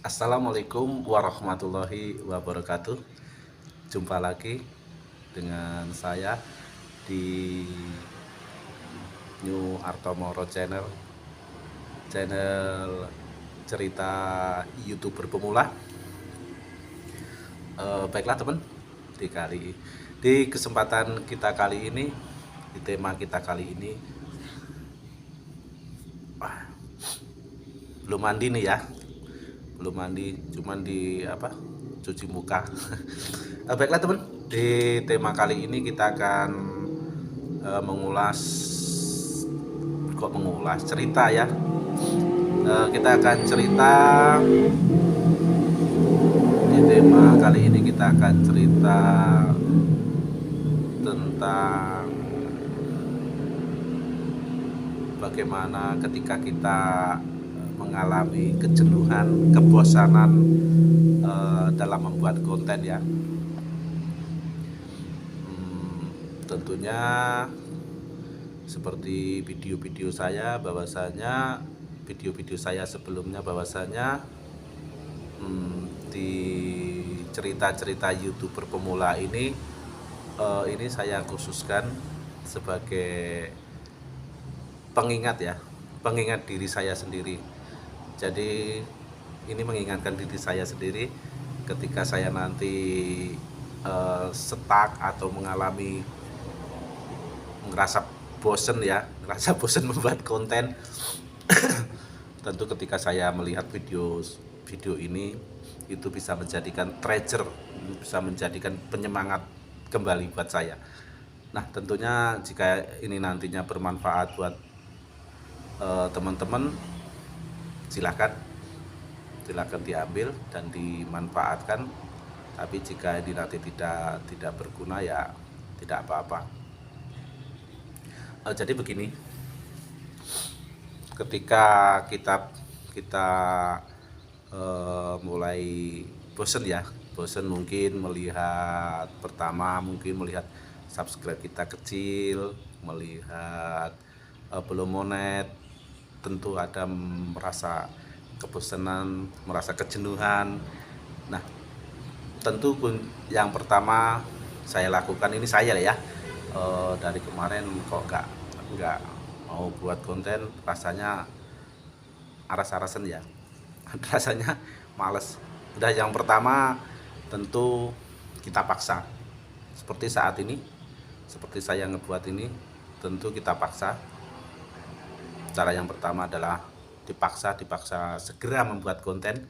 Assalamualaikum warahmatullahi wabarakatuh. Jumpa lagi dengan saya di New Artomoro Channel, channel cerita YouTuber pemula. Baiklah teman, di kesempatan kita kali ini, di tema kita kali ini, belum mandi nih ya, belum mandi, cuman di apa? Cuci muka. Baiklah teman, di tema kali ini kita akan mengulas cerita ya. Kita akan cerita di tema kali ini, kita akan cerita tentang bagaimana ketika kita mengalami kejenuhan, kebosanan dalam membuat konten ya. Tentunya seperti video-video saya, bahwasanya video-video saya sebelumnya, bahwasanya di cerita-cerita YouTuber pemula ini saya khususkan sebagai pengingat ya, pengingat diri saya sendiri. Jadi ini mengingatkan diri saya sendiri ketika saya nanti stuck atau mengalami ngerasa bosen ya, ngerasa bosen membuat konten. Tentu ketika saya melihat video ini, itu bisa menjadikan treasure, bisa menjadikan penyemangat kembali buat saya. Nah tentunya jika ini nantinya bermanfaat buat teman-teman, silakan diambil dan dimanfaatkan. Tapi jika ini nanti tidak berguna ya tidak apa-apa. Jadi begini, ketika kita mulai bosen ya, bosen mungkin melihat, pertama mungkin melihat subscribe kita kecil, melihat belum monet, tentu ada merasa kebosanan, merasa kejenuhan. Nah tentu yang pertama saya lakukan, ini saya ya, dari kemarin kok nggak mau buat konten, rasanya aras-arasan ya, rasanya males. Udah, yang pertama tentu kita paksa, seperti saat ini, seperti saya ngebuat ini, tentu kita paksa. Cara yang pertama adalah dipaksa segera membuat konten.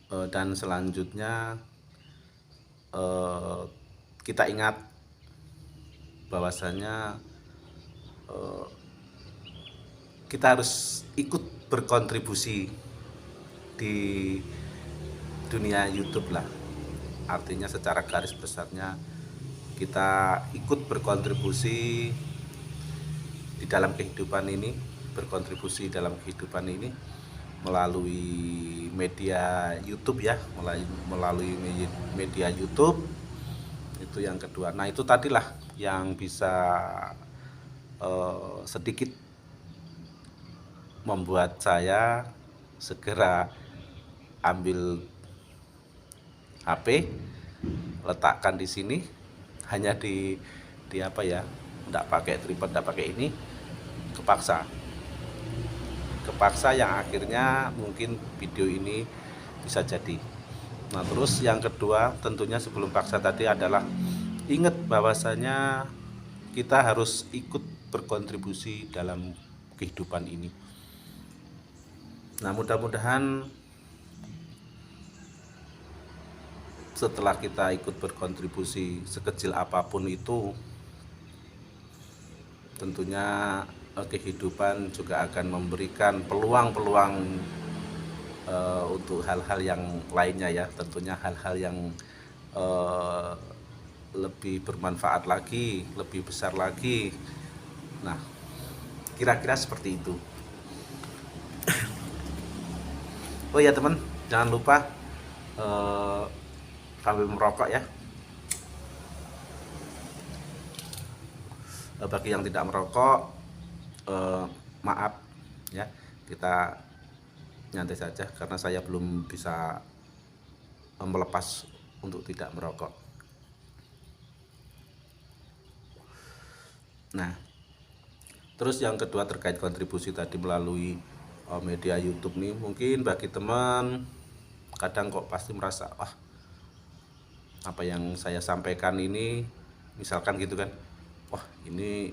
Dan selanjutnya kita ingat bahwasanya kita harus ikut berkontribusi di dunia YouTube lah. Artinya secara garis besarnya kita ikut berkontribusi di dalam kehidupan ini, berkontribusi dalam kehidupan ini melalui media YouTube ya, melalui media YouTube. Itu yang kedua. Nah itu tadilah yang bisa sedikit membuat saya segera ambil HP, letakkan di sini, hanya di apa ya, enggak pakai tripod, enggak pakai ini, kepaksa yang akhirnya mungkin video ini bisa jadi. Nah terus yang kedua tentunya sebelum paksa tadi adalah ingat bahwasanya kita harus ikut berkontribusi dalam kehidupan ini. Nah mudah-mudahan setelah kita ikut berkontribusi sekecil apapun itu, tentunya kehidupan juga akan memberikan peluang-peluang untuk hal-hal yang lainnya ya, tentunya hal-hal yang lebih bermanfaat lagi, lebih besar lagi. Nah kira-kira seperti itu. Oh ya teman, jangan lupa sambil merokok ya. Bagi yang tidak merokok, maaf ya, kita nyantai saja karena saya belum bisa melepas untuk tidak merokok. Nah, terus yang kedua terkait kontribusi tadi melalui media YouTube nih, mungkin bagi teman kadang kok pasti merasa, wah, apa yang saya sampaikan ini misalkan gitu kan, wah ini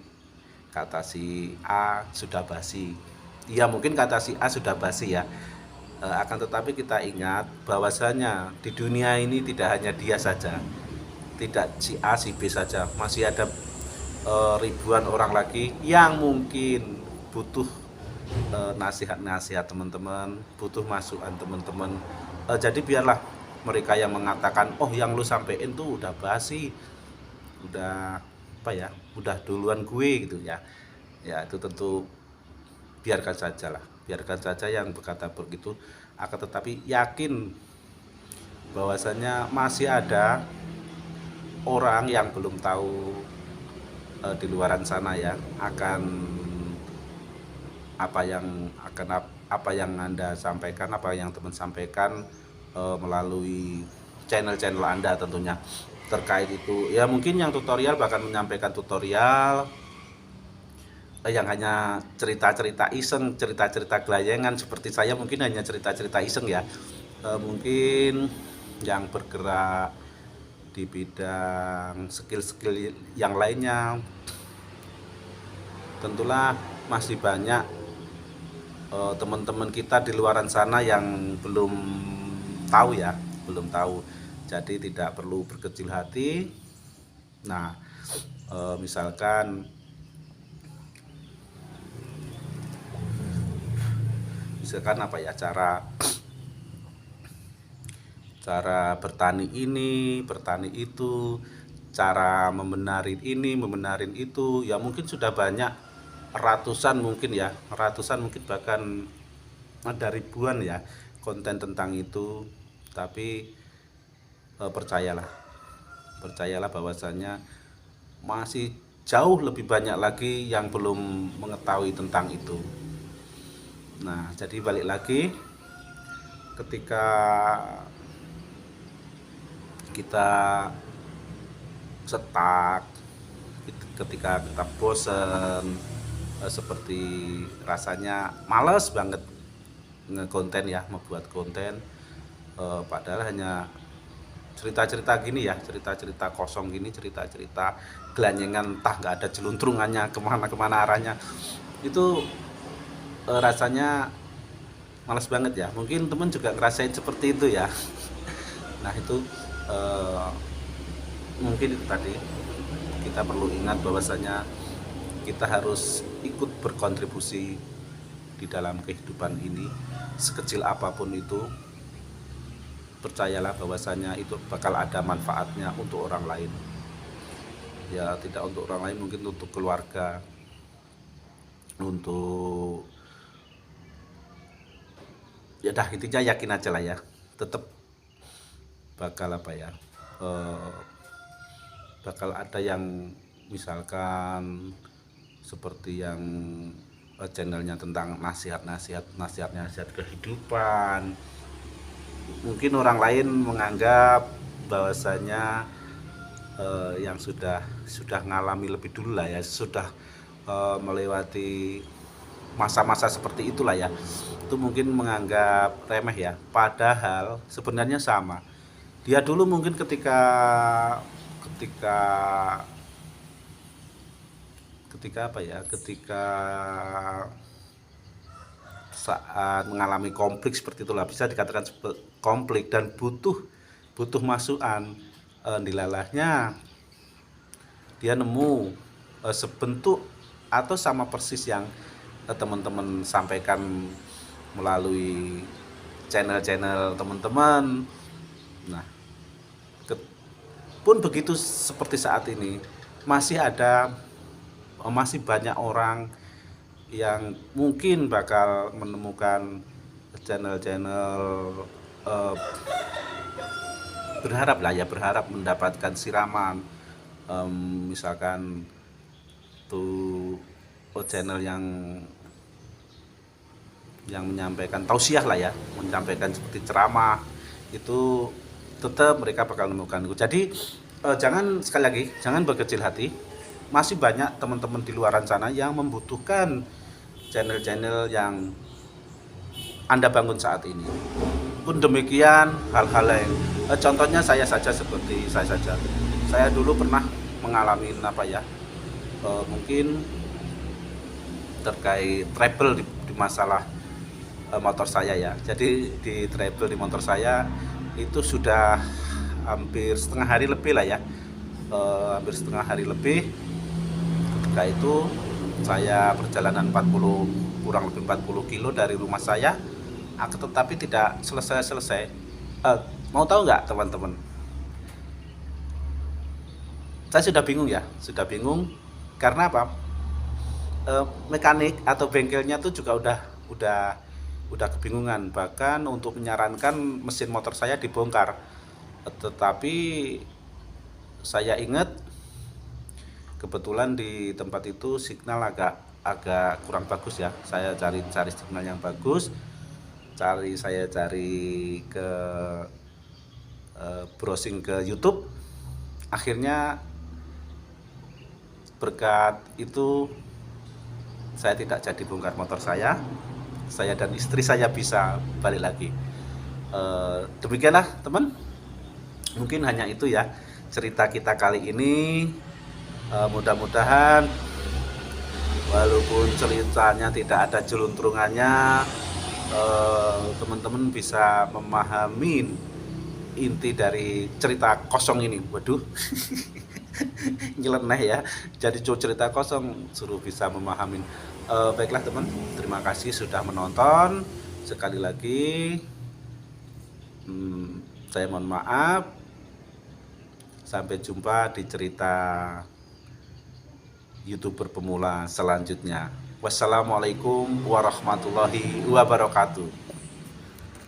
kata si A sudah basi. Iya, mungkin kata si A sudah basi ya. Akan tetapi kita ingat bahwasanya di dunia ini tidak hanya dia saja, tidak si A si B saja, masih ada ribuan orang lagi yang mungkin butuh nasihat-nasihat teman-teman, butuh masukan teman-teman. Jadi biarlah mereka yang mengatakan, oh yang lu sampein tuh udah basi, udah apa ya, udah duluan gue gitu ya. Ya itu tentu biarkan saja lah, biarkan saja yang berkata begitu. Akan tetapi yakin bahwasanya masih ada orang yang belum tahu di luaran sana ya akan apa yang Anda sampaikan, apa yang teman sampaikan melalui channel-channel Anda tentunya terkait itu. Ya mungkin yang tutorial bahkan menyampaikan tutorial yang hanya cerita-cerita iseng, cerita-cerita gelayangan seperti saya, mungkin hanya cerita-cerita iseng ya. Mungkin yang bergerak di bidang skill-skill yang lainnya tentulah masih banyak teman-teman kita di luaran sana yang belum tahu ya, belum tahu. Jadi tidak perlu berkecil hati. Nah, misalkan apa ya, cara bertani ini, bertani itu, cara membenarin ini, membenarin itu, ya mungkin sudah banyak ratusan mungkin ya, ratusan mungkin bahkan ada ribuan ya konten tentang itu. Tapi percayalah bahwasanya masih jauh lebih banyak lagi yang belum mengetahui tentang itu. Nah, jadi balik lagi ketika kita stuck, ketika kita bosen, seperti rasanya males banget ngekonten ya, membuat konten, padahal hanya cerita-cerita gini ya, cerita-cerita kosong gini, cerita-cerita gelanjengan, entah nggak ada jeluntrungannya kemana-kemana arahnya, itu rasanya males banget ya. Mungkin teman juga ngerasain seperti itu ya. Nah itu mungkin itu tadi kita perlu ingat bahwasanya kita harus ikut berkontribusi di dalam kehidupan ini, sekecil apapun itu. Percayalah bahwasanya itu bakal ada manfaatnya untuk orang lain. Ya tidak untuk orang lain, mungkin untuk keluarga, untuk ya dah, intinya yakin aja lah ya, tetap bakal apa ya, bakal ada yang misalkan seperti yang channelnya tentang nasihat kehidupan. Mungkin orang lain menganggap bahwasanya yang sudah ngalami lebih dulu lah ya, sudah melewati masa-masa seperti itulah ya, itu mungkin menganggap remeh ya, padahal sebenarnya sama. Dia dulu mungkin ketika apa ya, ketika saat mengalami konflik seperti itulah, bisa dikatakan konflik dan butuh masukan, dilalahnya dia nemu sebentuk atau sama persis yang teman-teman sampaikan melalui channel-channel teman-teman. Nah, pun begitu seperti saat ini masih banyak orang yang mungkin bakal menemukan channel-channel, berharap mendapatkan siraman, misalkan tuh channel yang yang menyampaikan tausiah lah ya, menyampaikan seperti ceramah, itu tetap mereka bakal menemukan. Jadi jangan, sekali lagi, jangan berkecil hati. Masih banyak teman-teman di luaran sana yang membutuhkan channel-channel yang Anda bangun saat ini. Pun demikian, hal-hal lain. Contohnya saya saja, seperti saya saja. Saya dulu pernah mengalami mungkin terkait trouble di masalah motor saya ya. Jadi di trouble di motor saya itu sudah hampir setengah hari lebih lah ya. Hampir setengah hari lebih. Ketika itu saya perjalanan kurang lebih 40 kilo dari rumah saya, tetapi tidak selesai-selesai. Mau tahu nggak teman-teman? Saya sudah bingung ya, sudah bingung karena apa? Mekanik atau bengkelnya tuh juga udah kebingungan, bahkan untuk menyarankan mesin motor saya dibongkar. Tetapi saya ingat kebetulan di tempat itu signal agak kurang bagus ya. Saya cari signal yang bagus, saya cari ke browsing ke YouTube. Akhirnya berkat itu saya tidak jadi bongkar motor saya dan istri saya bisa balik lagi. Demikianlah teman, mungkin hanya itu ya cerita kita kali ini. Mudah-mudahan walaupun ceritanya tidak ada jeluntrungannya, teman-teman bisa memahami inti dari cerita kosong ini. Waduh, nyeleneh ya, jadi cerita kosong suruh bisa memahami. Baiklah teman, terima kasih sudah menonton. Sekali lagi saya mohon maaf. Sampai jumpa di cerita YouTuber pemula selanjutnya. Wassalamualaikum warahmatullahi wabarakatuh.